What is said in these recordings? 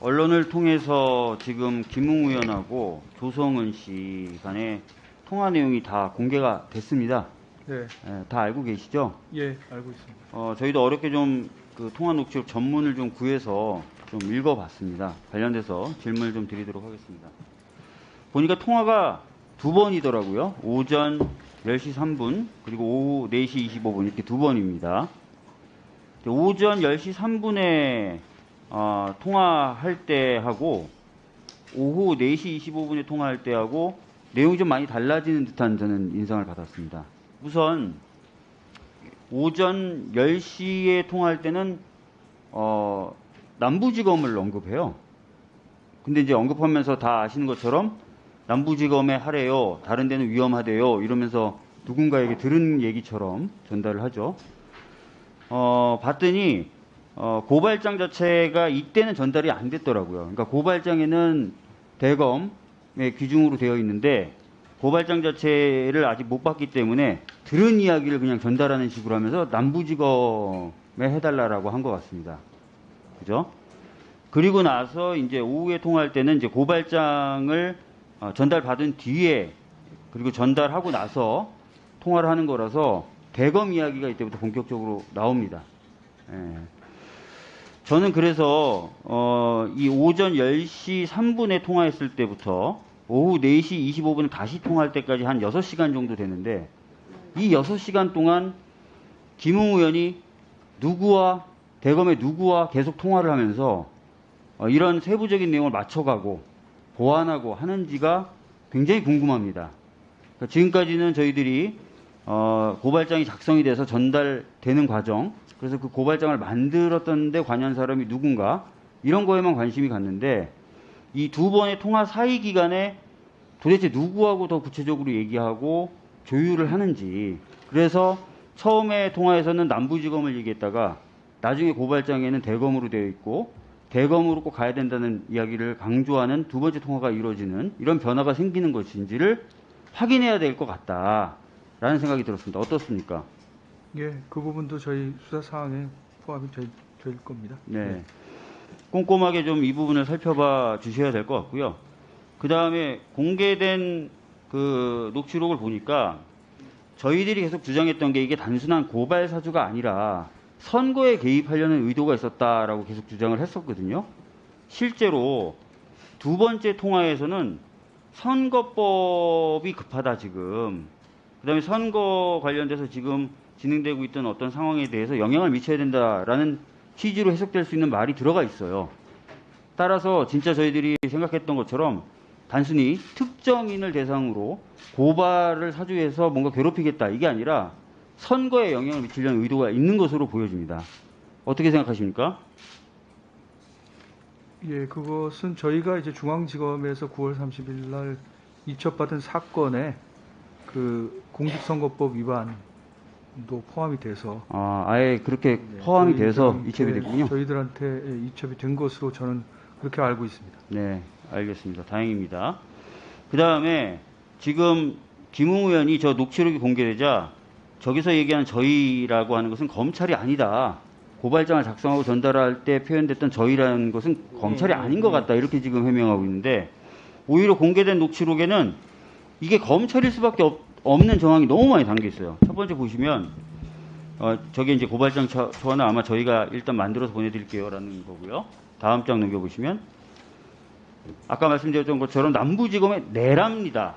언론을 통해서 지금 김웅 의원하고 조성은 씨 간의 통화 내용이 다 공개가 됐습니다. 네. 다 알고 계시죠? 예, 알고 있습니다. 저희도 어렵게 좀 그 통화 녹취록 전문을 좀 구해서 좀 읽어봤습니다. 관련돼서 질문을 좀 드리도록 하겠습니다. 보니까 통화가 두 번이더라고요. 오전 10시 3분 그리고 오후 4시 25분 이렇게 두 번입니다. 오전 10시 3분에 통화할 때하고 오후 4시 25분에 통화할 때하고 내용이 좀 많이 달라지는 듯한 저는 인상을 받았습니다. 우선 오전 10시에 통화할 때는 남부지검을 언급해요. 근데 이제 언급하면서 다 아시는 것처럼 남부지검에 하래요, 다른 데는 위험하대요 이러면서 누군가에게 들은 얘기처럼 전달을 하죠. 봤더니 고발장 자체가 이때는 전달이 안 됐더라고요. 그러니까 고발장에는 대검의 규정으로 되어 있는데 고발장 자체를 아직 못 봤기 때문에 들은 이야기를 그냥 전달하는 식으로 하면서 남부지검에 해달라고 한 것 같습니다. 그죠? 그리고 나서 이제 오후에 통화할 때는 이제 고발장을 전달받은 뒤에 그리고 전달하고 나서 통화를 하는 거라서 대검 이야기가 이때부터 본격적으로 나옵니다. 저는 그래서 이 오전 10시 3분에 통화했을 때부터 오후 4시 25분에 다시 통화할 때까지 한 6시간 정도 되는데 이 6시간 동안 김웅 의원이 대검의 누구와 계속 통화를 하면서 이런 세부적인 내용을 맞춰가고 보완하고 하는지가 굉장히 궁금합니다. 그러니까 지금까지는 저희들이 고발장이 작성이 돼서 전달되는 과정, 그래서 그 고발장을 만들었던 데 관여한 사람이 누군가 이런 거에만 관심이 갔는데 이 두 번의 통화 사이 기간에 도대체 누구하고 더 구체적으로 얘기하고 조율을 하는지, 그래서 처음에 통화에서는 남부지검을 얘기했다가 나중에 고발장에는 대검으로 되어 있고 대검으로 꼭 가야 된다는 이야기를 강조하는 두 번째 통화가 이루어지는 이런 변화가 생기는 것인지를 확인해야 될 것 같다라는 생각이 들었습니다. 어떻습니까? 예, 그 부분도 저희 수사 사항에 포함이 될 겁니다. 네. 꼼꼼하게 좀 이 부분을 살펴봐 주셔야 될 것 같고요. 그 다음에 공개된 그 녹취록을 보니까 저희들이 계속 주장했던 게 이게 단순한 고발 사주가 아니라 선거에 개입하려는 의도가 있었다라고 계속 주장을 했었거든요. 실제로 두 번째 통화에서는 선거법이 급하다 지금. 그 다음에 선거 관련돼서 지금 진행되고 있던 어떤 상황에 대해서 영향을 미쳐야 된다라는 취지로 해석될 수 있는 말이 들어가 있어요. 따라서 진짜 저희들이 생각했던 것처럼 단순히 특정인을 대상으로 고발을 사주해서 뭔가 괴롭히겠다 이게 아니라 선거에 영향을 미치려는 의도가 있는 것으로 보여집니다. 어떻게 생각하십니까? 예, 그것은 저희가 이제 중앙지검에서 9월 30일 날 이첩받은 사건에 그 공직선거법 위반도 포함이 돼서 아예 그렇게 포함이 돼서 이첩이 됐군요. 저희들한테 이첩이 된 것으로 저는 그렇게 알고 있습니다. 네, 알겠습니다. 다행입니다. 그 다음에 지금 김웅 의원이 저 녹취록이 공개되자 저기서 얘기하는 저희라고 하는 것은 검찰이 아니다. 고발장을 작성하고 전달할 때 표현됐던 저희라는 것은 검찰이 아닌 것 같다. 이렇게 지금 해명하고 있는데 오히려 공개된 녹취록에는 이게 검찰일 수밖에 없는 정황이 너무 많이 담겨 있어요. 첫 번째 보시면 저게 이제 고발장 초안을 아마 저희가 일단 만들어서 보내드릴게요라는 거고요. 다음 장 넘겨보시면 아까 말씀드렸던 것처럼 남부지검의 내랍니다.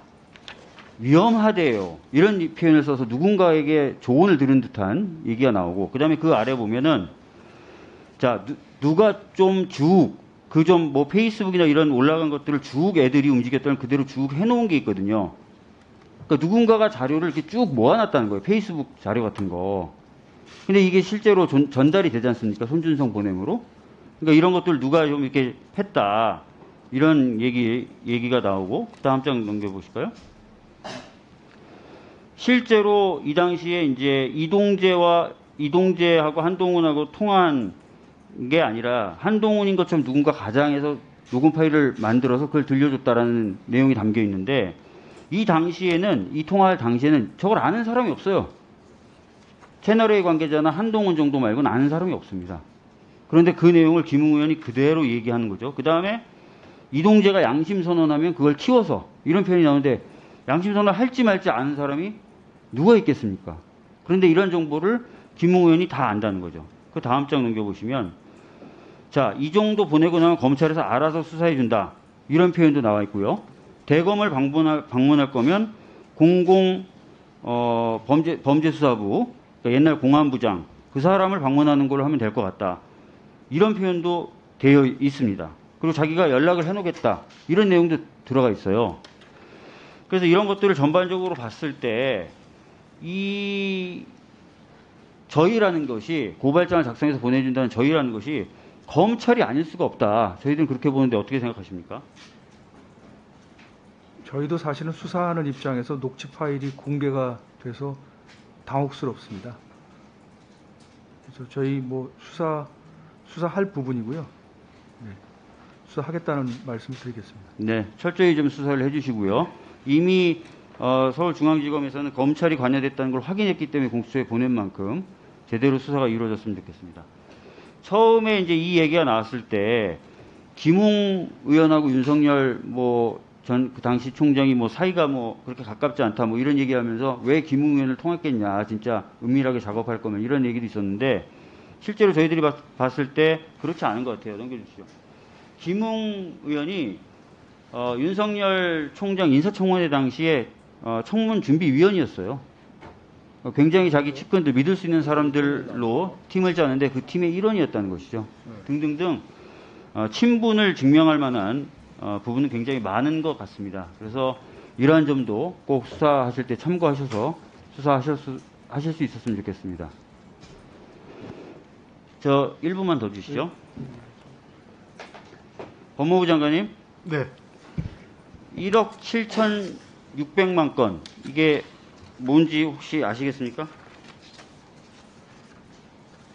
위험하대요. 이런 표현을 써서 누군가에게 조언을 들은 듯한 얘기가 나오고 그 다음에 그 아래 보면은 자 누가 좀 쭉 그 좀 뭐 페이스북이나 이런 올라간 것들을 쭉 애들이 움직였던 그대로 쭉 해놓은 게 있거든요. 그러니까 누군가가 자료를 이렇게 쭉 모아놨다는 거예요. 페이스북 자료 같은 거. 근데 이게 실제로 전달이 되지 않습니까? 손준성 보냄으로. 그러니까 이런 것들 누가 좀 이렇게 했다. 이런 얘기가 나오고 다음 장 넘겨보실까요? 실제로 이 당시에 이제 이동재하고 한동훈하고 통화한 게 아니라 한동훈인 것처럼 누군가 가장해서 녹음 파일을 만들어서 그걸 들려줬다라는 내용이 담겨 있는데 이 당시에는 이 통화할 당시에는 저걸 아는 사람이 없어요. 채널A 관계자나 한동훈 정도 말고는 아는 사람이 없습니다. 그런데 그 내용을 김웅 의원이 그대로 얘기하는 거죠. 그 다음에 이동재가 양심 선언하면 그걸 키워서 이런 표현이 나오는데 양심 선언 할지 말지 아는 사람이 누가 있겠습니까? 그런데 이런 정보를 김웅 의원이 다 안다는 거죠. 그 다음 장 넘겨보시면 자, 이 정도 보내고 나면 검찰에서 알아서 수사해 준다. 이런 표현도 나와 있고요. 대검을 방문할 거면 범죄수사부, 그러니까 옛날 공안부장 그 사람을 방문하는 걸로 하면 될 것 같다. 이런 표현도 되어 있습니다. 그리고 자기가 연락을 해놓겠다. 이런 내용도 들어가 있어요. 그래서 이런 것들을 전반적으로 봤을 때 이 저희라는 것이 고발장을 작성해서 보내준다는 저희라는 것이 검찰이 아닐 수가 없다. 저희들은 그렇게 보는데 어떻게 생각하십니까? 저희도 사실은 수사하는 입장에서 녹취 파일이 공개가 돼서 당혹스럽습니다. 그래서 저희 뭐 수사할 부분이고요. 네, 수사하겠다는 말씀을 드리겠습니다. 네, 철저히 좀 수사를 해주시고요. 이미 서울중앙지검에서는 검찰이 관여됐다는 걸 확인했기 때문에 공수처에 보낸 만큼 제대로 수사가 이루어졌으면 좋겠습니다. 처음에 이제 이 얘기가 나왔을 때 김웅 의원하고 윤석열 그 당시 총장이 사이가 그렇게 가깝지 않다 이런 얘기하면서 왜 김웅 의원을 통했겠냐, 진짜 은밀하게 작업할 거면 이런 얘기도 있었는데 실제로 저희들이 봤을 때 그렇지 않은 것 같아요. 넘겨주시죠. 김웅 의원이 윤석열 총장 인사청문회 당시에 청문준비위원이었어요. 굉장히 자기 측근들 믿을 수 있는 사람들로 팀을 짜는데 그 팀의 일원이었다는 것이죠. 등등등 친분을 증명할 만한 부분은 굉장히 많은 것 같습니다. 그래서 이러한 점도 꼭 수사하실 때 참고하셔서 수사하실 수 있었으면 좋겠습니다. 저 1분만 더 주시죠. 법무부 장관님. 네. 1억 7,600만 건 이게 뭔지 혹시 아시겠습니까?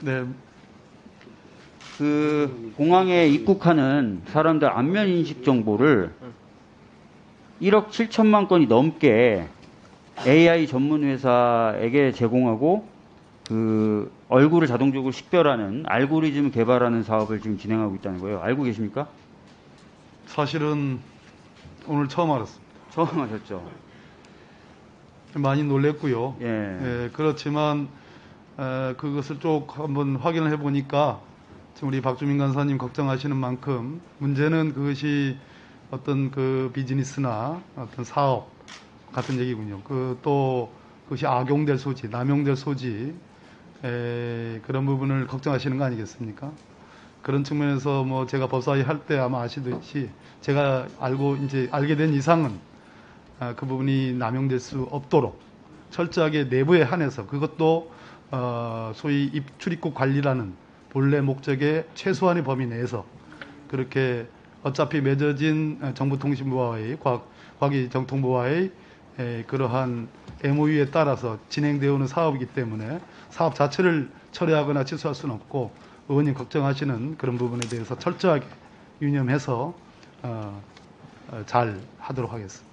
네. 그 공항에 입국하는 사람들 안면 인식 정보를 1억 7천만 건이 넘게 AI 전문 회사에게 제공하고 그 얼굴을 자동적으로 식별하는 알고리즘 개발하는 사업을 지금 진행하고 있다는 거예요. 알고 계십니까? 사실은 오늘 처음 알았습니다. 처음 하셨죠? 많이 놀랬고요. 예. 예, 그렇지만 그것을 쭉 한번 확인을 해보니까 지금 우리 박주민 간사님 걱정하시는 만큼 문제는 그것이 어떤 그 비즈니스나 어떤 사업 같은 얘기군요. 또 그것이 악용될 소지, 남용될 소지 그런 부분을 걱정하시는 거 아니겠습니까? 그런 측면에서 제가 법사위 할 때 아마 아시듯이 제가 알게 된 이상은 그 부분이 남용될 수 없도록 철저하게 내부에 한해서 그것도 소위 출입국 관리라는 본래 목적의 최소한의 범위 내에서 그렇게 어차피 맺어진 정보통신부와의 과기정통부와의 그러한 MOU에 따라서 진행되어 오는 사업이기 때문에 사업 자체를 철회하거나 취소할 수는 없고 의원님 걱정하시는 그런 부분에 대해서 철저하게 유념해서 잘 하도록 하겠습니다.